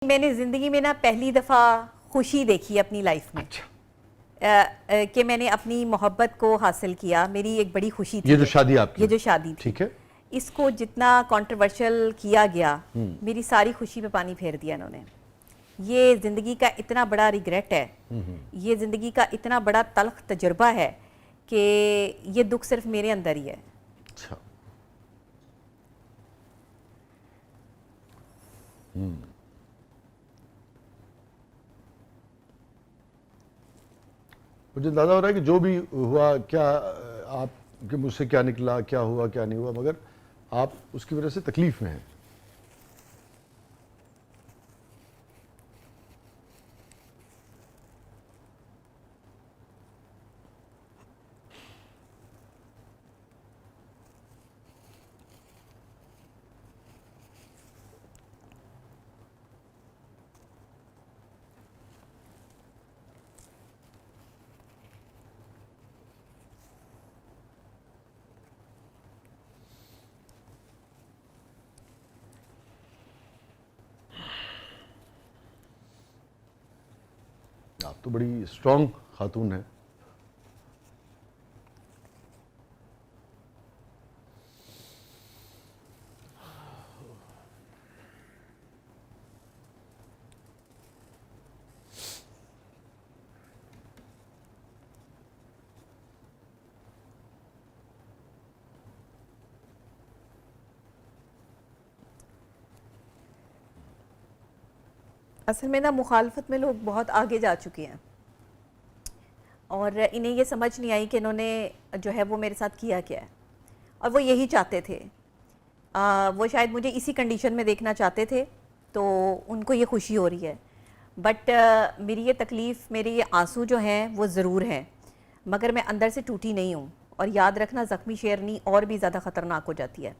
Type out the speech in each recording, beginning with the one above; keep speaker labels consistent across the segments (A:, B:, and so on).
A: मैंने ज़िंदगी में ना पहली दफ़ा खुशी देखी अपनी लाइफ में।
B: अच्छा।
A: कि मैंने अपनी मोहब्बत को हासिल किया, मेरी एक बड़ी खुशी थी।
B: ये जो शादी आपकी,
A: ये जो शादी थी,
B: ठीक है,
A: इसको जितना कंट्रोवर्शियल किया गया, मेरी सारी खुशी पे पानी फेर दिया इन्होंने। ये ज़िंदगी का इतना बड़ा रिग्रेट है, ये ज़िंदगी का इतना बड़ा तल्ख तजुर्बा है कि ये दुख सिर्फ मेरे अंदर ही है।
B: अच्छा। मुझे अंदाजा हो रहा है कि जो भी हुआ, क्या आपके मुझसे क्या निकला, क्या हुआ क्या नहीं हुआ, मगर आप उसकी वजह से तकलीफ में हैं। आप तो बड़ी स्ट्रांग खातून है।
A: असल में ना मुखालफत में लोग बहुत आगे जा चुके हैं और इन्हें ये समझ नहीं आई कि इन्होंने जो है वो मेरे साथ किया क्या है, और वो यही चाहते थे। वो शायद मुझे इसी कंडीशन में देखना चाहते थे, तो उनको ये खुशी हो रही है। बट मेरी ये तकलीफ़, मेरे ये आंसू जो हैं वो ज़रूर हैं, मगर मैं अंदर से टूटी नहीं हूँ। और याद रखना, ज़ख्मी शेरनी और भी ज़्यादा ख़तरनाक हो जाती है।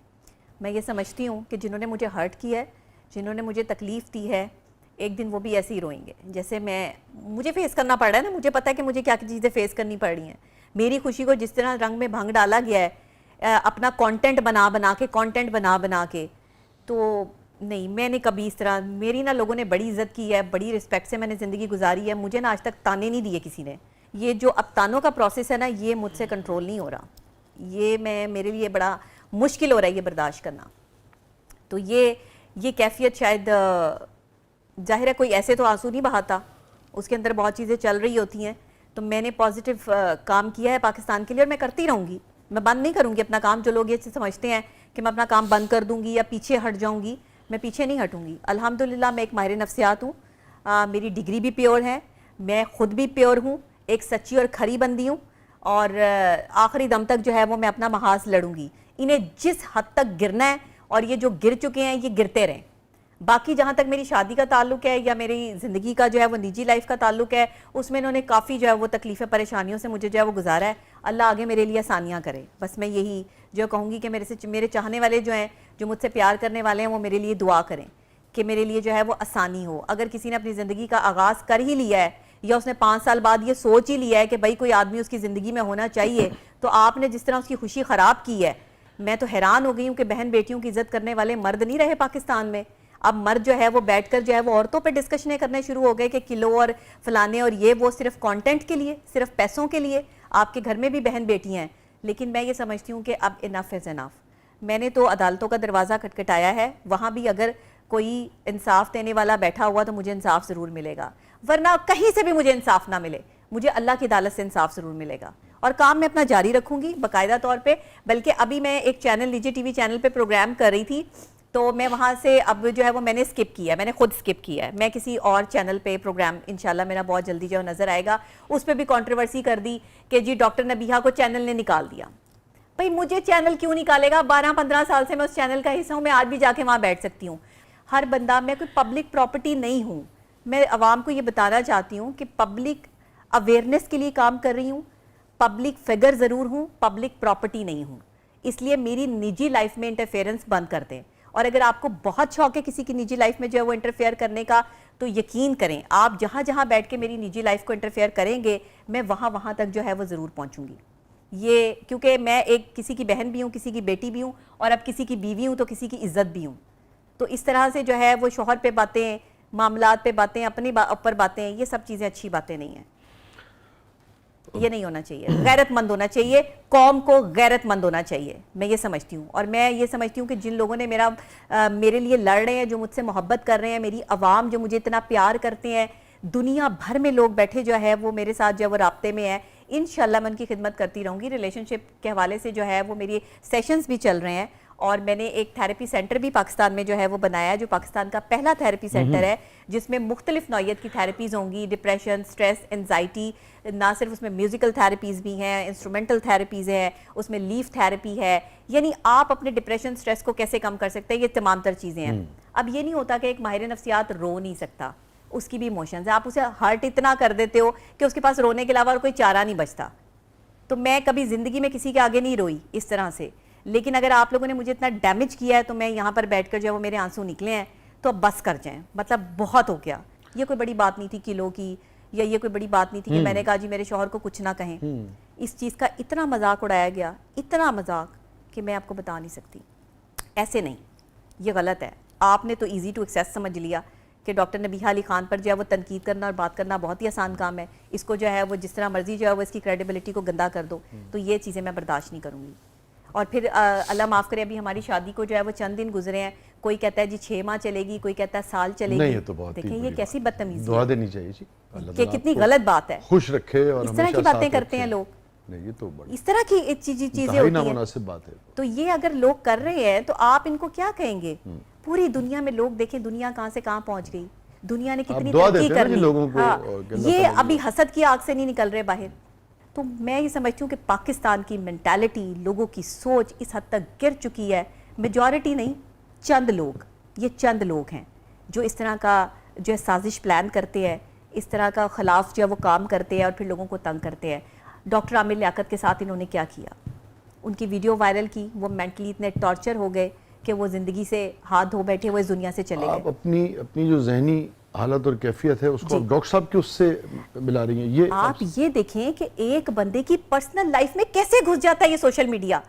A: मैं ये समझती हूँ कि जिन्होंने मुझे हर्ट किया है, जिन्होंने मुझे तकलीफ़ दी है, एक दिन वो भी ऐसे ही रोएंगे जैसे मुझे फेस करना पड़ रहा है ना। मुझे पता है कि मुझे क्या क्या चीज़ें फेस करनी पड़ रही हैं। मेरी खुशी को जिस तरह रंग में भंग डाला गया है, अपना कंटेंट बना बना के, तो नहीं, मैंने कभी इस तरह, मेरी ना लोगों ने बड़ी इज्जत की है, बड़ी रिस्पेक्ट से मैंने ज़िंदगी गुजारी है। मुझे ना आज तक ताने नहीं दिए किसी ने। ये जो अब तानों का प्रोसेस है ना, ये मुझसे कंट्रोल नहीं हो रहा। ये मेरे लिए बड़ा मुश्किल हो रहा है ये बर्दाश्त करना। तो ये कैफियत शायद, जाहिर है कोई ऐसे तो आंसू नहीं बहाता, उसके अंदर बहुत चीज़ें चल रही होती हैं। तो मैंने पॉजिटिव काम किया है पाकिस्तान के लिए, और मैं करती रहूँगी। मैं बंद नहीं करूँगी अपना काम। जो लोग ये समझते हैं कि मैं अपना काम बंद कर दूँगी या पीछे हट जाऊँगी, मैं पीछे नहीं हटूँगी। अल्हम्दुलिल्लाह मैं एक माहिर नफ्सियात हूँ, मेरी डिग्री भी प्योर है, मैं ख़ुद भी प्योर हूँ, एक सच्ची और खरी बंदी हूँ, और आखिरी दम तक जो है वो मैं अपना महाज लड़ूँगी। इन्हें जिस हद तक गिरना है, और ये जो गिर चुके हैं ये गिरते रहें। बाकी जहाँ तक मेरी शादी का ताल्लुक है या मेरी ज़िंदगी का जो है वो निजी लाइफ का ताल्लुक है, उसमें इन्होंने काफ़ी जो है वो तकलीफ़ें परेशानियों से मुझे जो है वो गुजारा है। अल्लाह आगे मेरे लिए आसानियाँ करे। बस मैं यही जो कहूँगी कि मेरे चाहने वाले जो हैं, जो मुझसे प्यार करने वाले हैं, वो मेरे लिए दुआ करें कि मेरे लिए जो है वो आसानी हो। अगर किसी ने अपनी ज़िंदगी का आगाज़ कर ही लिया है, या उसने 5 साल बाद ये सोच ही लिया है कि भाई कोई आदमी उसकी ज़िंदगी में होना चाहिए, तो आपने जिस तरह उसकी खुशी ख़राब की है, मैं तो हैरान हो गई हूँ कि बहन बेटियों की इज़्ज़त करने वाले मर्द नहीं रहे पाकिस्तान में। अब मर्द जो है वो बैठकर जो है वो औरतों पे डिस्कशनें करने शुरू हो गए कि किलो और फलाने और ये वो, सिर्फ कंटेंट के लिए, सिर्फ पैसों के लिए। आपके घर में भी बहन बेटियां हैं, लेकिन मैं ये समझती हूँ कि अब इनफ इज़ इनफ। मैंने तो अदालतों का दरवाज़ा खटखटाया है, वहाँ भी अगर कोई इंसाफ देने वाला बैठा हुआ तो मुझे इंसाफ ज़रूर मिलेगा, वरना कहीं से भी मुझे इंसाफ ना मिले, मुझे अल्लाह की अदालत से इंसाफ ज़रूर मिलेगा। और काम मैं अपना जारी रखूँगी बाकायदा तौर पर। बल्कि अभी मैं एक चैनल, निजी TV चैनल पर प्रोग्राम कर रही थी, तो मैं वहाँ से अब जो है वो मैंने स्किप किया है, मैंने खुद स्किप किया है। मैं किसी और चैनल पे प्रोग्राम इंशाल्लाह मेरा बहुत जल्दी जो नज़र आएगा, उस पर भी कंट्रोवर्सी कर दी कि जी डॉक्टर नबीहा को चैनल ने निकाल दिया। भाई मुझे चैनल क्यों निकालेगा? 12-15 साल से मैं उस चैनल का हिस्सा हूँ, मैं आज भी जाके वहाँ बैठ सकती हूँ। हर बंदा, मैं कोई पब्लिक प्रॉपर्टी नहीं हूँ। मैं आवाम को ये बताना चाहती हूँ कि पब्लिक अवेयरनेस के लिए काम कर रही हूँ, पब्लिक फिगर ज़रूर हूँ, पब्लिक प्रॉपर्टी नहीं हूँ। इसलिए मेरी निजी लाइफ में इंटरफेरेंस बंद कर दें। और अगर आपको बहुत शौक है किसी की निजी लाइफ में जो है वो इंटरफेयर करने का, तो यकीन करें, आप जहाँ जहाँ बैठ के मेरी निजी लाइफ को इंटरफेयर करेंगे, मैं वहाँ वहाँ तक जो है वो ज़रूर पहुँचूँगी। ये क्योंकि मैं एक किसी की बहन भी हूँ, किसी की बेटी भी हूँ, और अब किसी की बीवी हूँ तो किसी की इज्जत भी हूँ। तो इस तरह से जो है वो शोहर पे बातें मामलात पे बातें, अपनी ऊपर बातें, ये सब चीज़ें अच्छी बातें नहीं हैं। ये नहीं होना चाहिए। गैरतमंद होना चाहिए, कौम को गैरतमंद होना चाहिए, मैं ये समझती हूँ। और मैं ये समझती हूँ कि जिन लोगों ने मेरे लिए लड़ रहे हैं, जो मुझसे मोहब्बत कर रहे हैं, मेरी आवाम जो मुझे इतना प्यार करते हैं, दुनिया भर में लोग बैठे जो है वो मेरे साथ जो है वो राब्ते में है, इंशाल्लाह मैं उनकी खिदमत करती रहूँगी। रिलेशनशिप के हवाले से जो है वो मेरी सेशंस भी चल रहे हैं, और मैंने एक थेरेपी सेंटर भी पाकिस्तान में जो है वो बनाया है, जो पाकिस्तान का पहला थेरेपी सेंटर है, जिसमें मुख्तलिफ नौइयत की थेरेपीज़ होंगी, डिप्रेशन, स्ट्रेस, एंजाइटी, ना सिर्फ उसमें म्यूज़िकल थेरेपीज़ भी हैं, इंस्ट्रूमेंटल थेरेपीज़ हैं, उसमें लीफ थेरेपी है, यानी आप अपने डिप्रेशन, स्ट्रेस को कैसे कम कर सकते हैं, ये तमाम तर चीज़ें हैं। अब ये नहीं होता कि एक माहिर नफ्सियात रो नहीं सकता, उसकी भी इमोशंस है, आप उसे हर्ट इतना कर देते हो कि उसके पास रोने के अलावा और कोई चारा नहीं बचता। तो मैं कभी ज़िंदगी में किसी के आगे नहीं रोई इस तरह से, लेकिन अगर आप लोगों ने मुझे इतना डैमेज किया है तो मैं यहाँ पर बैठकर जो है वो मेरे आंसू निकले हैं, तो अब बस कर जाएं, मतलब बहुत हो गया। ये कोई बड़ी बात नहीं थी किलो की, या ये कोई बड़ी बात नहीं थी कि मैंने कहा जी मेरे शौहर को कुछ ना कहें। इस चीज़ का इतना मजाक उड़ाया गया, इतना मजाक, कि मैं आपको बता नहीं सकती। ऐसे नहीं, ये गलत है। आपने तो ईजी टू एक्सेस समझ लिया कि डॉक्टर नबीहा अली खान पर जो है वो तनकीद करना और बात करना बहुत ही आसान काम है। इसको जो है वो जिस तरह मर्जी जो है वो इसकी क्रेडिबिलिटी को गंदा कर दो, तो ये चीज़ें मैं बर्दाश्त नहीं करूँगी। और फिर अल्लाह माफ़ करे, अभी हमारी शादी को जो है वो चंद दिन गुजरे हैं, कोई कहता है जी 6 माह चलेगी, कोई कहता है साल चलेगी।
B: नहीं, ये तो बहुत
A: देखें ये कैसी बदतमीजी
B: दुआ देनी चाहिए जी,
A: कि कितनी गलत बात है।
B: खुश रखे और
A: इस तरह की बातें करते हैं लोग,
B: नहीं ये तो बड़ी
A: इस तरह की चीजें होती हैं,
B: नामुनासिब बात है।
A: तो ये अगर लोग कर रहे हैं तो आप इनको क्या कहेंगे? पूरी दुनिया में लोग देखें, दुनिया कहाँ से कहाँ पहुंच गई, दुनिया ने कितनी तरक्की कर ली।
B: लोगों को
A: हाँ, ये अभी हसद की आग से नहीं निकल रहे बाहर। तो मैं ये समझती हूँ कि पाकिस्तान की मेंटालिटी, लोगों की सोच इस हद तक गिर चुकी है। मेजॉरिटी नहीं, चंद लोग, ये चंद लोग हैं जो इस तरह का जो है साजिश प्लान करते हैं, इस तरह का खिलाफ जो है वो काम करते हैं और फिर लोगों को तंग करते हैं। डॉक्टर आमिर लियाकत के साथ इन्होंने क्या किया, उनकी वीडियो वायरल की, वो मेंटली इतने टॉर्चर हो गए कि वो ज़िंदगी से हाथ धो बैठे, वो इस दुनिया से चले गए।
B: आप अपनी जो जहनी हालत और कैफियत है उसको डॉक्टर साहब की उससे मिला रही हैं। ये
A: आप ये देखें कि एक बंदे की पर्सनल लाइफ में कैसे घुस जाता है ये सोशल मीडिया।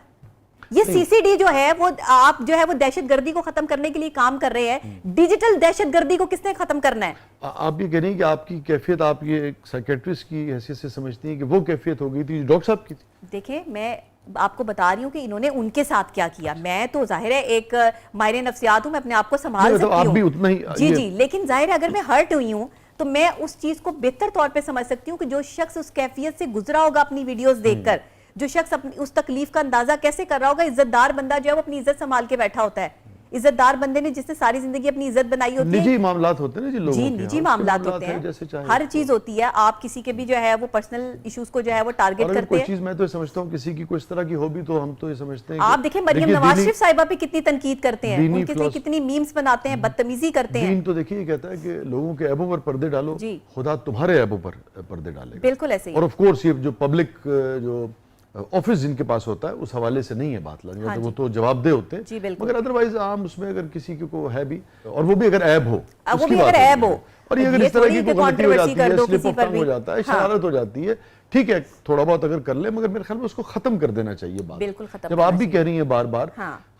A: ये सीसीडी जो है वो आप जो है वो दहशतगर्दी को खत्म करने के लिए काम कर रहे हैं। डिजिटल दहशतगर्दी को किसने खत्म करना है?
B: आप ये कह रही हैं कि आपकी कैफियत, आप ये एक साइकेट्रिस्ट की हैसियत से समझती हैं कि वो कैफियत हो गई थी डॉक्टर साहब की थी?
A: देखिए, मैं आपको बता रही हूँ कि इन्होंने उनके साथ क्या किया। मैं तो जाहिर है एक माहिर नफ्सियात हूँ, मैं अपने आप को संभाल सकती हूँ।
B: आप भी उतना ही
A: जी, लेकिन जाहिर है अगर मैं हर्ट हुई हूँ तो मैं उस चीज को बेहतर तौर पे समझ सकती हूँ कि जो शख्स उस कैफियत से गुजरा होगा अपनी वीडियोस देखकर, जो शख्स अपनी उस तकलीफ का अंदाजा कैसे कर रहा होगा। इज्जतदार बंदा जो है वो अपनी इज्जत संभाल के बैठा होता है। इज्जतदार बंदे ने जिसने सारी जिंदगी अपनी इज्जत बनाई होती है।
B: निजी मामलात होते हैं ना जी, लोगों
A: जी,
B: के
A: निजी मामलात होते हैं, हर चीज होती है। आप किसी के भी जो है वो पर्सनल इश्यूज को जो है वो टारगेट करते हैं।
B: कोई चीज मैं तो समझता हूँ किसी की कोई इस तरह की हॉबी, तो हम तो ये समझते हैं।
A: आप देखें मरियम नवाज शरीफ साहिबा पे कितनी तनकीद करते हैं, उनके लिए कितनी मीम्स बनाते हैं, बदतमीजी करते हैं।
B: दीन तो देखिए ये कहता है कि लोगों के ऐबों पर पर्दे डालो, खुदा तुम्हारे ऐबों पर पर्दे डालेगा।
A: बिल्कुल ऐसे ही।
B: और ऑफ कोर्स ये जो पब्लिक जो ऑफिस जिनके पास होता है उस हवाले से नहीं है बात लगनी, तो वो तो जवाबदेह होते हैं, मगर अदरवाइज आम उसमें अगर किसी को है भी, और वो भी अगर ऐब हो,
A: वो भी अगर ऐब हो,
B: और ये अगर इस तरह की गलती हो जाती है, स्लिप ऑफ टंग हो जाता है, शरारत हो जाती है, ठीक है थोड़ा बहुत अगर कर ले, मगर मेरे ख्याल में उसको खत्म कर देना चाहिए बात।
A: बिल्कुल खत्म।
B: जब आप भी कह रही हैं बार बार,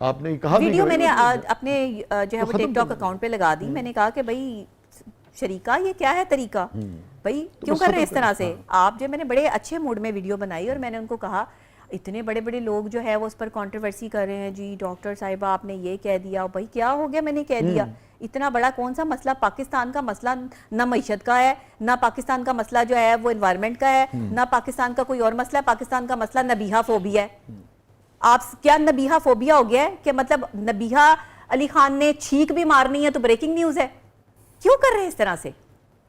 B: आपने कहा
A: वीडियो मैंने अपने जो है वो टिकटॉक अकाउंट पे लगा दी। मैंने कहा कि भाई शरीका ये क्या है तरीका, भाई क्यों कर रहे हैं इस तरह से आप? जो मैंने बड़े अच्छे मूड में वीडियो बनाई और मैंने उनको कहा, इतने बड़े बड़े लोग जो है वो उस पर कंट्रोवर्सी कर रहे हैं, जी डॉक्टर साहिबा आपने ये कह दिया। भाई क्या हो गया, मैंने कह दिया? इतना बड़ा कौन सा मसला? पाकिस्तान का मसला ना मईशत का है, ना पाकिस्तान का मसला जो है वो एनवायरनमेंट का है, ना पाकिस्तान का कोई और मसला है। पाकिस्तान का मसला नबीहा फोबिया है। आप क्या नबीहा फोबिया हो गया है कि मतलब नबीहा अली खान ने छींक भी मारनी है तो ब्रेकिंग न्यूज है? क्यों कर रहे हैं इस तरह से?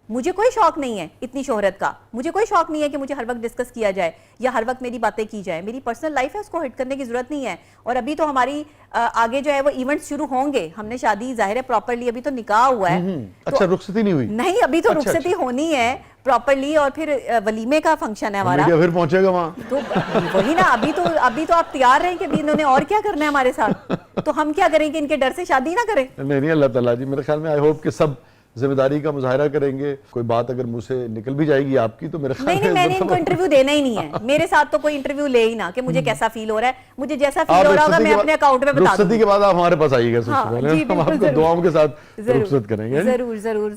A: मुझे कोई शौक नहीं है इतनी शोहरत का, मुझे कोई शौक नहीं है कि मुझे हर वक्त डिस्कस किया जाए या हर वक्त मेरी बातें की जाए। मेरी पर्सनल लाइफ है, उसको हिट करने की जरूरत नहीं है। और अभी तो हमारी आगे जो है वो इवेंट्स शुरू होंगे। हमने शादी जाहिर है प्रॉपर्ली, अभी तो निकाह हुआ है।
B: अच्छा, रुखसती नहीं हुई?
A: नहीं, अभी तो रुखसती होनी है प्रॉपर्ली, और फिर वलीमे का फंक्शन है हमारा,
B: फिर पहुंचेगा वहां।
A: तो वही ना, अभी तो आप तैयार रहें कि इन्होंने और क्या करना है हमारे साथ, तो हम क्या करेंगे? इनके डर से शादी ना करें?
B: नहीं, अल्लाह ताला जी, मेरे ख्याल में आई होप कि सब जिम्मेदारी का मुजाहरा करेंगे। कोई बात अगर मुंह से निकल भी जाएगी आपकी तो मेरे ख्याल में
A: मैंने इनको इंटरव्यू देना ही नहीं है। मेरे साथ तो कोई इंटरव्यू ले ही ना कि मुझे कैसा फील हो रहा है। मुझे जैसा फील हो रहा होगा मैं अपने अकाउंट में बता दूंगी।
B: रुखसती के बाद आप हमारे पास आइएगा, हम आपको दुआओं के साथ रुखसत करेंगे।
A: जरूर।